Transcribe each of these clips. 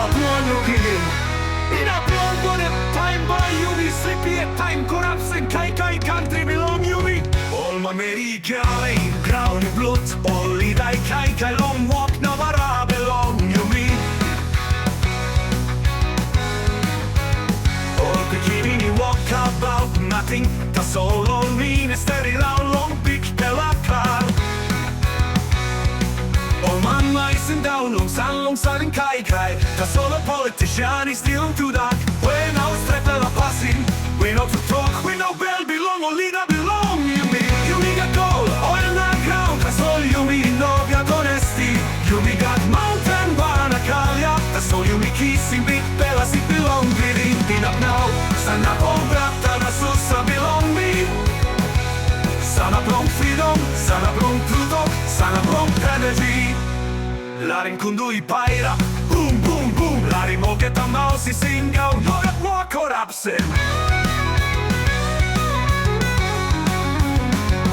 Papua New Guinean. Inaplong ko na time by yumi. Sleepy at time corrupts and Kaikai country belong yumi. All my American ground blood. Only thy Kaikai long walk na bara belong yumi. All bikini walk about nothing. Ta solo minister long big pelakar. All man lying down long saling Kaikai. Ta solo politician is still too dark. When I was trapped la passing, we know to talk, we know bell belong, only na belong yumi. Yumi got gold, oil na ground. Ta solo yumi no got honesty. Yumi got mountain bana kalya. Ta solo yumi kissing big bella si belong greedy. Up now, sana obrata na susa belong me. Sana plong freedom, sana plong truth, sana plong energy. Laring kundui paira, boom boom boom. Laring oketa mausi singaw, norat mo korapsen.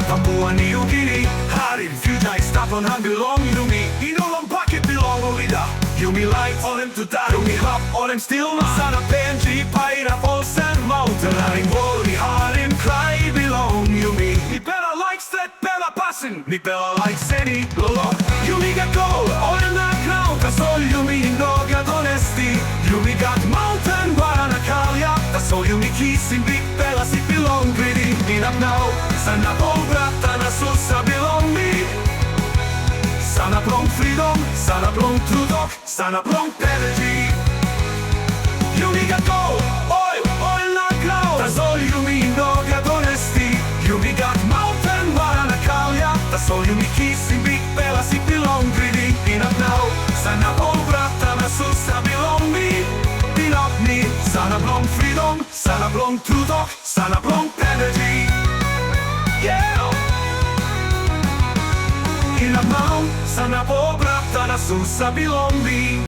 Papua New Guinea, harin future stop on hand belong yumi. Inolong bucket belong olida. Yumi light all him to die. Yumi hop all him still na sana PNG paira falls and mountain. Laring holy harin cry belong yumi. Ni bella likes that bella passing. Ni bella likes any lolo. Yumi got gold all in the ground. That's all yumi no got honesty. Yumi got mountain bana kalya. That's all yumi kissing big bella si belong greedy. Up now, sana obrata na susa belong me. Sana plong freedom, sana plong truth, sana plong energy. Yumi got gold, oil na ground. That's all yumi no got honesty. Yumi got mountain bana kalya. That's all yumi kissing big bella si belong greedy. Up now, sana obrata na susa belong me. Up me, sana plong freedom, sana plong truth, sana plong energy. Yeah. Inamaw, sana obrata na susa belong me.